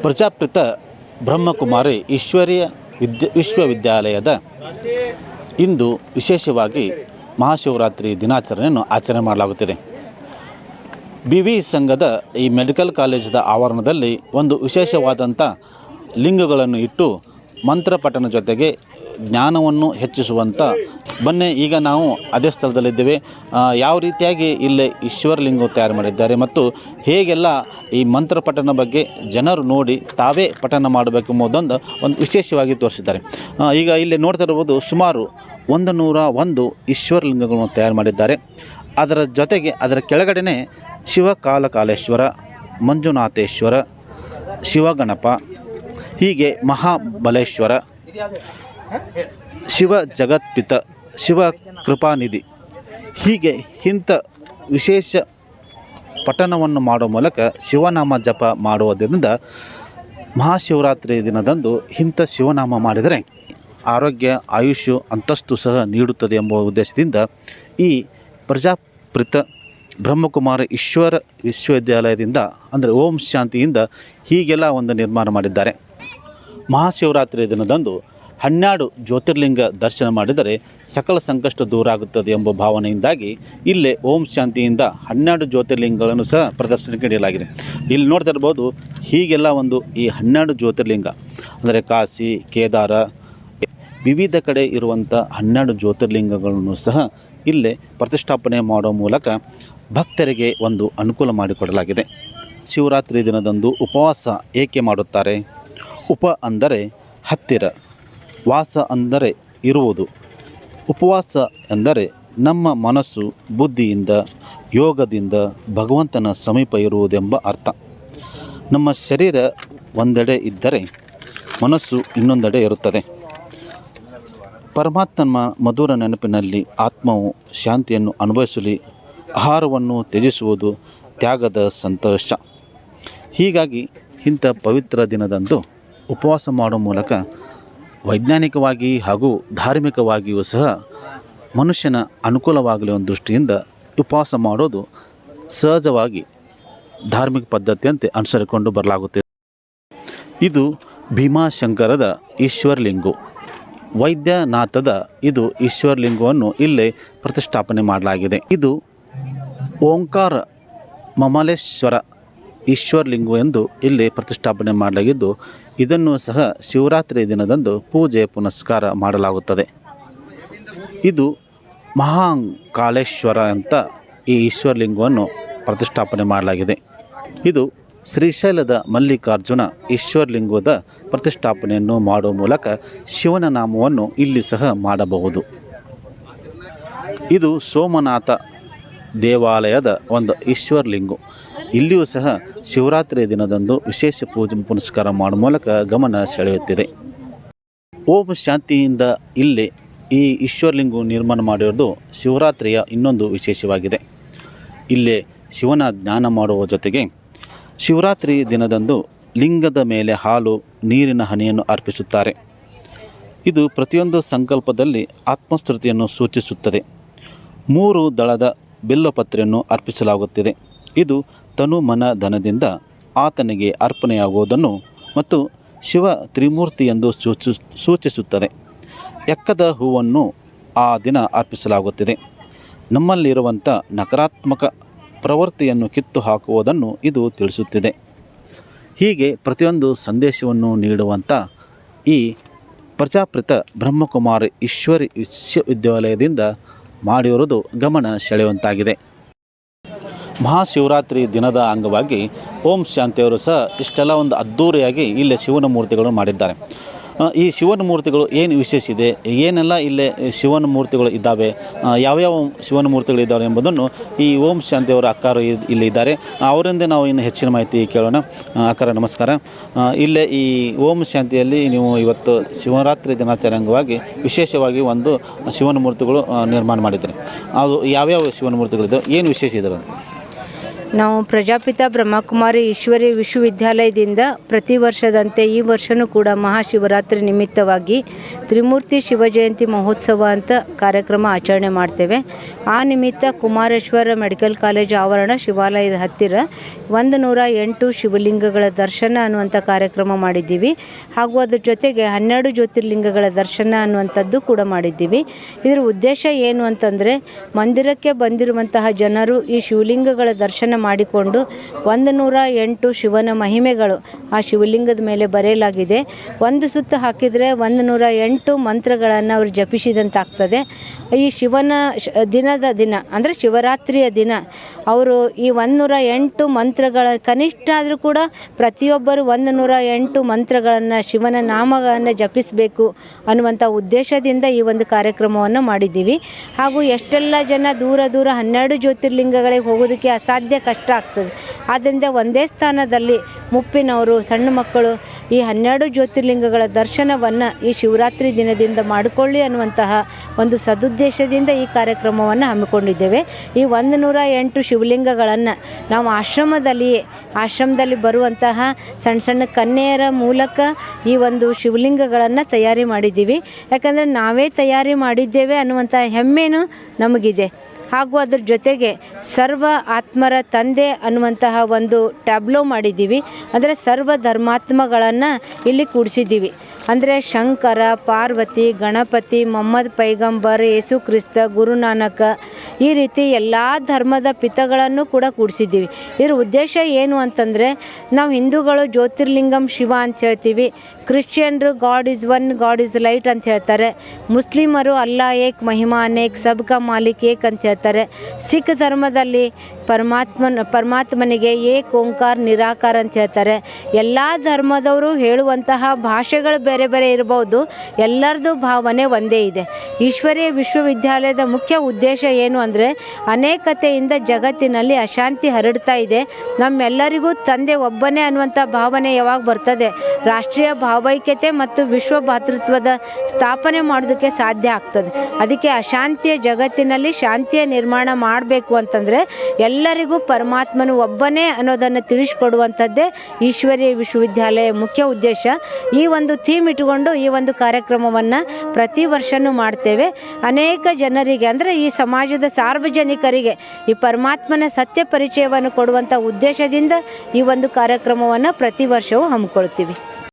ಪ್ರಜಾಪಿತ ಬ್ರಹ್ಮಕುಮಾರಿ ಈಶ್ವರೀಯ ವಿಶ್ವವಿದ್ಯಾಲಯದ ಇಂದು ವಿಶೇಷವಾಗಿ ಮಹಾಶಿವರಾತ್ರಿ ದಿನಾಚರಣೆಯನ್ನು ಆಚರಣೆ ಮಾಡಲಾಗುತ್ತಿದೆ. BV ಸಂಘದ ಈ ಮೆಡಿಕಲ್ ಕಾಲೇಜದ ಆವರಣದಲ್ಲಿ ಒಂದು ವಿಶೇಷವಾದಂಥ ಲಿಂಗಗಳನ್ನು ಇಟ್ಟು ಮಂತ್ರ ಪಠಣ ಜೊತೆಗೆ ಜ್ಞಾನವನ್ನು ಹೆಚ್ಚಿಸುವಂಥ ಬನ್ನಿ ಈಗ ನಾವು ಅದೇ ಸ್ಥಳದಲ್ಲಿದ್ದೇವೆ. ಯಾವ ರೀತಿಯಾಗಿ ಇಲ್ಲಿ ಈಶ್ವರಲಿಂಗ ತಯಾರು ಮಾಡಿದ್ದಾರೆ ಮತ್ತು ಹೇಗೆಲ್ಲ ಈ ಮಂತ್ರ ಪಠಣ ಬಗ್ಗೆ ಜನರು ನೋಡಿ ತಾವೇ ಪಠಣ ಮಾಡಬೇಕೆಂಬುದೊಂದು ಒಂದು ವಿಶೇಷವಾಗಿ ತೋರಿಸಿದ್ದಾರೆ. ಈಗ ಇಲ್ಲಿ ನೋಡ್ತಾ ಇರ್ಬೋದು ಸುಮಾರು 101 ಈಶ್ವರಲಿಂಗಗಳನ್ನು ತಯಾರು ಮಾಡಿದ್ದಾರೆ. ಅದರ ಜೊತೆಗೆ ಅದರ ಕೆಳಗಡೆನೆ ಶಿವಕಾಲಕಾಲೇಶ್ವರ, ಮಂಜುನಾಥೇಶ್ವರ, ಶಿವಗಣಪ, ಹೀಗೆ ಮಹಾಬಲೇಶ್ವರ, ಶಿವ ಜಗತ್ಪಿತ, ಶಿವ ಕೃಪಾನಿಧಿ, ಹೀಗೆ ಇಂಥ ವಿಶೇಷ ಪಠಣವನ್ನು ಮಾಡುವ ಮೂಲಕ ಶಿವನಾಮ ಜಪ ಮಾಡುವುದರಿಂದ ಮಹಾಶಿವರಾತ್ರಿ ದಿನದಂದು ಇಂಥ ಶಿವನಾಮ ಮಾಡಿದರೆ ಆರೋಗ್ಯ, ಆಯುಷ್ಯ, ಅಂತಸ್ತು ಸಹ ನೀಡುತ್ತದೆ ಎಂಬ ಉದ್ದೇಶದಿಂದ ಈ ಪ್ರಜಾಪಿತ ಬ್ರಹ್ಮಕುಮಾರಿ ಈಶ್ವರ ವಿಶ್ವವಿದ್ಯಾಲಯದಿಂದ ಅಂದರೆ ಓಂ ಶಾಂತಿಯಿಂದ ಹೀಗೆಲ್ಲ ಒಂದು ನಿರ್ಮಾಣ ಮಾಡಿದ್ದಾರೆ. ಮಹಾಶಿವರಾತ್ರಿ ದಿನದಂದು 12 ಜ್ಯೋತಿರ್ಲಿಂಗ ದರ್ಶನ ಮಾಡಿದರೆ ಸಕಲ ಸಂಕಷ್ಟ ದೂರ ಆಗುತ್ತದೆ ಎಂಬ ಭಾವನೆಯಿಂದಾಗಿ ಇಲ್ಲೇ ಓಂ ಶಾಂತಿಯಿಂದ 12 ಜ್ಯೋತಿರ್ಲಿಂಗಗಳನ್ನು ಸಹ ಪ್ರದರ್ಶನಕ್ಕೆ ಇಡಲಾಗಿದೆ. ಇಲ್ಲಿ ನೋಡ್ತಾ ಇರ್ಬೋದು ಹೀಗೆಲ್ಲ ಒಂದು ಈ 12 ಜ್ಯೋತಿರ್ಲಿಂಗ ಅಂದರೆ ಕಾಶಿ, ಕೇದಾರ, ವಿವಿಧ ಕಡೆ ಇರುವಂಥ 12 ಜ್ಯೋತಿರ್ಲಿಂಗಗಳನ್ನು ಸಹ ಇಲ್ಲೇ ಪ್ರತಿಷ್ಠಾಪನೆ ಮಾಡುವ ಮೂಲಕ ಭಕ್ತರಿಗೆ ಒಂದು ಅನುಕೂಲ ಮಾಡಿಕೊಡಲಾಗಿದೆ. ಶಿವರಾತ್ರಿ ದಿನದಂದು ಉಪವಾಸ ಏಕೆ ಮಾಡುತ್ತಾರೆ? ಉಪ ಅಂದರೆ ಹತ್ತಿರ, ವಾಸ ಅಂದರೆ ಇರುವುದು. ಉಪವಾಸ ಎಂದರೆ ನಮ್ಮ ಮನಸ್ಸು ಬುದ್ಧಿಯಿಂದ, ಯೋಗದಿಂದ ಭಗವಂತನ ಸಮೀಪ ಇರುವುದೆಂಬ ಅರ್ಥ. ನಮ್ಮ ಶರೀರ ಒಂದೆಡೆ ಇದ್ದರೆ ಮನಸ್ಸು ಇನ್ನೊಂದೆಡೆ ಇರುತ್ತದೆ. ಪರಮಾತ್ಮನ ಮಧುರ ನೆನಪಿನಲ್ಲಿ ಆತ್ಮವು ಶಾಂತಿಯನ್ನು ಅನುಭವಿಸಲಿ. ಆಹಾರವನ್ನು ತ್ಯಜಿಸುವುದು ತ್ಯಾಗದ ಸಂತೋಷ. ಹೀಗಾಗಿ ಇಂಥ ಪವಿತ್ರ ದಿನದಂದು ಉಪವಾಸ ಮಾಡುವ ಮೂಲಕ ವೈಜ್ಞಾನಿಕವಾಗಿ ಹಾಗೂ ಧಾರ್ಮಿಕವಾಗಿಯೂ ಸಹ ಮನುಷ್ಯನ ಅನುಕೂಲವಾಗಲಿ ಒಂದು ದೃಷ್ಟಿಯಿಂದ ಉಪವಾಸ ಮಾಡೋದು ಸಹಜವಾಗಿ ಧಾರ್ಮಿಕ ಪದ್ಧತಿಯಂತೆ ಅನುಸರಿಸಿಕೊಂಡು ಬರಲಾಗುತ್ತದೆ. ಇದು ಭೀಮಾಶಂಕರದ ಈಶ್ವರಲಿಂಗು, ವೈದ್ಯನಾಥದ ಇದು ಈಶ್ವರಲಿಂಗವನ್ನು ಇಲ್ಲೇ ಪ್ರತಿಷ್ಠಾಪನೆ ಮಾಡಲಾಗಿದೆ. ಇದು ಓಂಕಾರ ಮಮಲೇಶ್ವರ ಈಶ್ವರಲಿಂಗು ಎಂದು ಇಲ್ಲಿ ಪ್ರತಿಷ್ಠಾಪನೆ ಮಾಡಲಾಗಿದ್ದು ಇದನ್ನು ಸಹ ಶಿವರಾತ್ರಿ ದಿನದಂದು ಪೂಜೆ ಪುನಸ್ಕಾರ ಮಾಡಲಾಗುತ್ತದೆ. ಇದು ಮಹಾಕಾಲೇಶ್ವರ ಅಂತ ಈ ಈಶ್ವರಲಿಂಗವನ್ನು ಪ್ರತಿಷ್ಠಾಪನೆ ಮಾಡಲಾಗಿದೆ. ಇದು ಶ್ರೀಶೈಲದ ಮಲ್ಲಿಕಾರ್ಜುನ ಈಶ್ವರಲಿಂಗದ ಪ್ರತಿಷ್ಠಾಪನೆಯನ್ನು ಮಾಡುವ ಮೂಲಕ ಶಿವನ ನಾಮವನ್ನು ಇಲ್ಲಿ ಸಹ ಮಾಡಬಹುದು. ಇದು ಸೋಮನಾಥ ದೇವಾಲಯದ ಒಂದು ಈಶ್ವರಲಿಂಗು. ಇಲ್ಲಿಯೂ ಸಹ ಶಿವರಾತ್ರಿ ದಿನದಂದು ವಿಶೇಷ ಪೂಜೆ ಪುನಸ್ಕಾರ ಮಾಡುವ ಮೂಲಕ ಗಮನ ಸೆಳೆಯುತ್ತಿದೆ. ಓಂ ಶಾಂತಿಯಿಂದ ಇಲ್ಲಿ ಈ ಈಶ್ವರಲಿಂಗು ನಿರ್ಮಾಣ ಮಾಡಿರೋದು ಶಿವರಾತ್ರಿಯ ಇನ್ನೊಂದು ವಿಶೇಷವಾಗಿದೆ. ಇಲ್ಲೇ ಶಿವನ ಜ್ಞಾನ ಮಾಡುವ ಜೊತೆಗೆ ಶಿವರಾತ್ರಿ ದಿನದಂದು ಲಿಂಗದ ಮೇಲೆ ಹಾಲು, ನೀರಿನ ಹನಿಯನ್ನು ಅರ್ಪಿಸುತ್ತಾರೆ. ಇದು ಪ್ರತಿಯೊಂದು ಸಂಕಲ್ಪದಲ್ಲಿ ಆತ್ಮಸ್ತುತಿಯನ್ನು ಸೂಚಿಸುತ್ತದೆ. 3 ದಳದ ಬಿಲ್ಲಪತ್ರೆಯನ್ನು ಅರ್ಪಿಸಲಾಗುತ್ತಿದೆ. ಇದು ತನು ಮನ ಧನದಿಂದ ಆತನಿಗೆ ಅರ್ಪಣೆಯಾಗುವುದನ್ನು ಮತ್ತು ಶಿವ ತ್ರಿಮೂರ್ತಿ ಎಂದು ಸೂಚಿಸುತ್ತದೆ. ಎಕ್ಕದ ಹೂವನ್ನು ಆ ದಿನ ಅರ್ಪಿಸಲಾಗುತ್ತಿದೆ. ನಮ್ಮಲ್ಲಿರುವಂಥ ನಕಾರಾತ್ಮಕ ಪ್ರವೃತ್ತಿಯನ್ನು ಕಿತ್ತು ಹಾಕುವುದನ್ನು ಇದು ತಿಳಿಸುತ್ತಿದೆ. ಹೀಗೆ ಪ್ರತಿಯೊಂದು ಸಂದೇಶವನ್ನು ನೀಡುವಂಥ ಈ ಪ್ರಜಾಪಿತ ಬ್ರಹ್ಮಕುಮಾರಿ ಈಶ್ವರಿ ವಿಶ್ವವಿದ್ಯಾಲಯದಿಂದ ಮಾಡಿರುವುದು ಗಮನ ಸೆಳೆಯುವಂತಾಗಿದೆ. ಮಹಾಶಿವರಾತ್ರಿ ದಿನದ ಅಂಗವಾಗಿ ಓಂ ಶಾಂತಿಯವರು ಸಹ ಇಷ್ಟೆಲ್ಲ ಒಂದು ಅದ್ಧೂರಿಯಾಗಿ ಇಲ್ಲೇ ಶಿವನ ಮೂರ್ತಿಗಳು ಮಾಡಿದ್ದಾರೆ. ಈ ಶಿವನ ಮೂರ್ತಿಗಳು ಏನು ವಿಶೇಷ ಇದೆ, ಏನೆಲ್ಲ ಇಲ್ಲೇ ಶಿವನ ಮೂರ್ತಿಗಳು ಇದ್ದಾವೆ, ಯಾವ್ಯಾವ ಶಿವನ ಮೂರ್ತಿಗಳು ಇದ್ದಾವೆ ಎಂಬುದನ್ನು ಈ ಓಂ ಶಾಂತಿಯವರ ಅಕ್ಕಾರು ಇಲ್ಲಿ ಇದ್ದಾರೆ. ಅವರಿಂದ ನಾವು ಇನ್ನು ಹೆಚ್ಚಿನ ಮಾಹಿತಿ ಕೇಳೋಣ. ಅಕ್ಕಾರ ನಮಸ್ಕಾರ. ಇಲ್ಲೇ ಈ ಓಂ ಶಾಂತಿಯಲ್ಲಿ ನೀವು ಇವತ್ತು ಶಿವರಾತ್ರಿ ದಿನಾಚರಣೆ ಅಂಗವಾಗಿ ವಿಶೇಷವಾಗಿ ಒಂದು ಶಿವನ ಮೂರ್ತಿಗಳು ನಿರ್ಮಾಣ ಮಾಡಿದ್ದಾರೆ. ಅದು ಯಾವ್ಯಾವ ಶಿವನ ಮೂರ್ತಿಗಳಿದ್ದಾವೆ, ಏನು ವಿಶೇಷ ಇದ್ದಾವೆ ಅಂತ? ನಾವು ಪ್ರಜಾಪಿತ ಬ್ರಹ್ಮಕುಮಾರಿ ಈಶ್ವರಿ ವಿಶ್ವವಿದ್ಯಾಲಯದಿಂದ ಪ್ರತಿ ವರ್ಷದಂತೆ ಈ ವರ್ಷವೂ ಕೂಡ ಮಹಾಶಿವರಾತ್ರಿ ನಿಮಿತ್ತವಾಗಿ ತ್ರಿಮೂರ್ತಿ ಶಿವಜಯಂತಿ ಮಹೋತ್ಸವ ಅಂತ ಕಾರ್ಯಕ್ರಮ ಆಚರಣೆ ಮಾಡ್ತೇವೆ. ಆ ನಿಮಿತ್ತ ಕುಮಾರೇಶ್ವರ ಮೆಡಿಕಲ್ ಕಾಲೇಜ್ ಆವರಣ ಶಿವಾಲಯದ ಹತ್ತಿರ 108 ಶಿವಲಿಂಗಗಳ ದರ್ಶನ ಅನ್ನುವಂಥ ಕಾರ್ಯಕ್ರಮ ಮಾಡಿದ್ದೀವಿ. ಹಾಗೂ ಅದ್ರ ಜೊತೆಗೆ 12 ಜ್ಯೋತಿರ್ಲಿಂಗಗಳ ದರ್ಶನ ಅನ್ನುವಂಥದ್ದು ಕೂಡ ಮಾಡಿದ್ದೀವಿ. ಇದರ ಉದ್ದೇಶ ಏನು ಅಂತಂದರೆ, ಮಂದಿರಕ್ಕೆ ಬಂದಿರುವಂತಹ ಜನರು ಈ ಶಿವಲಿಂಗಗಳ ದರ್ಶನ ಮಾಡಿಕೊಂಡು 108 ಶಿವನ ಮಹಿಮೆಗಳು ಆ ಶಿವಲಿಂಗದ ಮೇಲೆ ಬರೆಯಲಾಗಿದೆ. ಒಂದು ಸುತ್ತು ಹಾಕಿದರೆ 108 ಮಂತ್ರಗಳನ್ನು ಅವರು ಜಪಿಸಿದಂತಾಗ್ತದೆ. ಈ ಶಿವನ ದಿನ ಅಂದರೆ ಶಿವರಾತ್ರಿಯ ದಿನ ಅವರು ಈ 108 ಮಂತ್ರಗಳ ಕನಿಷ್ಠ ಆದರೂ ಕೂಡ ಪ್ರತಿಯೊಬ್ಬರು 108 ಮಂತ್ರಗಳನ್ನು ಶಿವನ ನಾಮಗಳನ್ನು ಜಪಿಸಬೇಕು ಅನ್ನುವಂಥ ಉದ್ದೇಶದಿಂದ ಈ ಒಂದು ಕಾರ್ಯಕ್ರಮವನ್ನು ಮಾಡಿದ್ದೀವಿ. ಹಾಗೂ ಎಷ್ಟೆಲ್ಲ ಜನ ದೂರ 12 ಜ್ಯೋತಿರ್ಲಿಂಗಗಳಿಗೆ ಹೋಗೋದಕ್ಕೆ ಅಸಾಧ್ಯ ಕಷ್ಟ ಆಗ್ತದೆ. ಆದ್ದರಿಂದ ಒಂದೇ ಸ್ಥಾನದಲ್ಲಿ ಮುಪ್ಪಿನವರು, ಸಣ್ಣ ಮಕ್ಕಳು ಈ 12 ಜ್ಯೋತಿರ್ಲಿಂಗಗಳ ದರ್ಶನವನ್ನು ಈ ಶಿವರಾತ್ರಿ ದಿನದಿಂದ ಮಾಡಿಕೊಳ್ಳಿ ಅನ್ನುವಂತಹ ಒಂದು ಸದುದ್ದೇಶದಿಂದ ಈ ಕಾರ್ಯಕ್ರಮವನ್ನು ಹಮ್ಮಿಕೊಂಡಿದ್ದೇವೆ. ಈ 108 ಶಿವಲಿಂಗಗಳನ್ನು ನಾವು ಆಶ್ರಮದಲ್ಲಿ ಬರುವಂತಹ ಸಣ್ಣ ಸಣ್ಣ ಕನ್ಯೆಯರ ಮೂಲಕ ಈ ಒಂದು ಶಿವಲಿಂಗಗಳನ್ನು ತಯಾರಿ ಮಾಡಿದ್ದೀವಿ. ಯಾಕಂದರೆ ನಾವೇ ತಯಾರಿ ಮಾಡಿದ್ದೇವೆ ಅನ್ನುವಂಥ ಹೆಮ್ಮೆನೂ ನಮಗಿದೆ. ಹಾಗೂ ಅದ್ರ ಜೊತೆಗೆ ಸರ್ವ ಆತ್ಮರ ತಂದೆ ಅನ್ನುವಂತಹ ಒಂದು ಟ್ಯಾಬ್ಲೋ ಮಾಡಿದ್ದೀವಿ. ಅಂದರೆ ಸರ್ವ ಧರ್ಮಾತ್ಮಗಳನ್ನು ಇಲ್ಲಿ ಕೂಡಿಸಿದ್ದೀವಿ. ಅಂದರೆ ಶಂಕರ, ಪಾರ್ವತಿ, ಗಣಪತಿ, ಮೊಹಮ್ಮದ್ ಪೈಗಂಬರ್, ಯೇಸು ಕ್ರಿಸ್ತ, ಗುರುನಾನಕ, ಈ ರೀತಿ ಎಲ್ಲ ಧರ್ಮದ ಪಿತಗಳನ್ನು ಕೂಡ ಕೂಡಿಸಿದ್ದೀವಿ. ಇದರ ಉದ್ದೇಶ ಏನು ಅಂತಂದರೆ, ನಾವು ಹಿಂದೂಗಳು ಜ್ಯೋತಿರ್ಲಿಂಗಂ ಶಿವ ಅಂತ ಹೇಳ್ತೀವಿ. ಕ್ರಿಶ್ಚಿಯನ್ರು god is one, god is light ಅಂತ ಹೇಳ್ತಾರೆ. ಮುಸ್ಲಿಮರು ಅಲ್ಲಾ ಏಕ್ ಮಹಿಮಾ ಅನೇಕ್ ಸಬ್ಕಾ ಮಾಲಿಕ್ ಏಕ್ ಅಂತ ಹೇಳ್ತಾರೆ. ಸಿಖ್ ಧರ್ಮದಲ್ಲಿ ಪರಮಾತ್ಮನಿಗೆ ಏಕ್ ಓಂಕಾರ ನಿರಾಕಾರ ಅಂತ ಹೇಳ್ತಾರೆ. ಎಲ್ಲ ಧರ್ಮದವರು ಹೇಳುವಂತಹ ಭಾಷೆಗಳು ಬೇರೆ ಬೇರೆ ಇರ್ಬೋದು, ಎಲ್ಲರದ್ದು ಭಾವನೆ ಒಂದೇ ಇದೆ. ಈಶ್ವರೀಯ ವಿಶ್ವವಿದ್ಯಾಲಯದ ಮುಖ್ಯ ಉದ್ದೇಶ ಏನು ಅಂದರೆ, ಅನೇಕತೆಯಿಂದ ಜಗತ್ತಿನಲ್ಲಿ ಅಶಾಂತಿ ಹರಡ್ತಾ ಇದೆ. ನಮ್ಮೆಲ್ಲರಿಗೂ ತಂದೆ ಒಬ್ಬನೇ ಅನ್ನುವಂಥ ಭಾವನೆ ಯಾವಾಗ ಬರ್ತದೆ, ರಾಷ್ಟ್ರೀಯ ಭಾವೈಕ್ಯತೆ ಮತ್ತು ವಿಶ್ವ ಭಾತೃತ್ವದ ಸ್ಥಾಪನೆ ಮಾಡೋದಕ್ಕೆ ಸಾಧ್ಯ ಆಗ್ತದೆ. ಅದಕ್ಕೆ ಅಶಾಂತಿಯ ಜಗತ್ತಿನಲ್ಲಿ ಶಾಂತಿಯ ನಿರ್ಮಾಣ ಮಾಡಬೇಕು ಅಂತಂದರೆ ಎಲ್ಲರಿಗೂ ಪರಮಾತ್ಮನು ಒಬ್ಬನೇ ಅನ್ನೋದನ್ನು ತಿಳಿಸ್ಕೊಡುವಂಥದ್ದೇ ಈಶ್ವರೀಯ ವಿಶ್ವವಿದ್ಯಾಲಯ ಮುಖ್ಯ ಉದ್ದೇಶ. ಈ ಒಂದು ಥೀಮ್ ಇಟ್ಟುಕೊಂಡು ಈ ಒಂದು ಕಾರ್ಯಕ್ರಮವನ್ನು ಪ್ರತಿ ವರ್ಷವೂ ಮಾಡ್ತೇವೆ. ಅನೇಕ ಜನರಿಗೆ ಅಂದರೆ ಈ ಸಮಾಜದ ಸಾರ್ವಜನಿಕರಿಗೆ ಈ ಪರಮಾತ್ಮನ ಸತ್ಯ ಪರಿಚಯವನ್ನು ಕೊಡುವಂಥ ಉದ್ದೇಶದಿಂದ ಈ ಒಂದು ಕಾರ್ಯಕ್ರಮವನ್ನು ಪ್ರತಿ ವರ್ಷವೂ ಹಮ್ಮಿಕೊಳ್ತೀವಿ.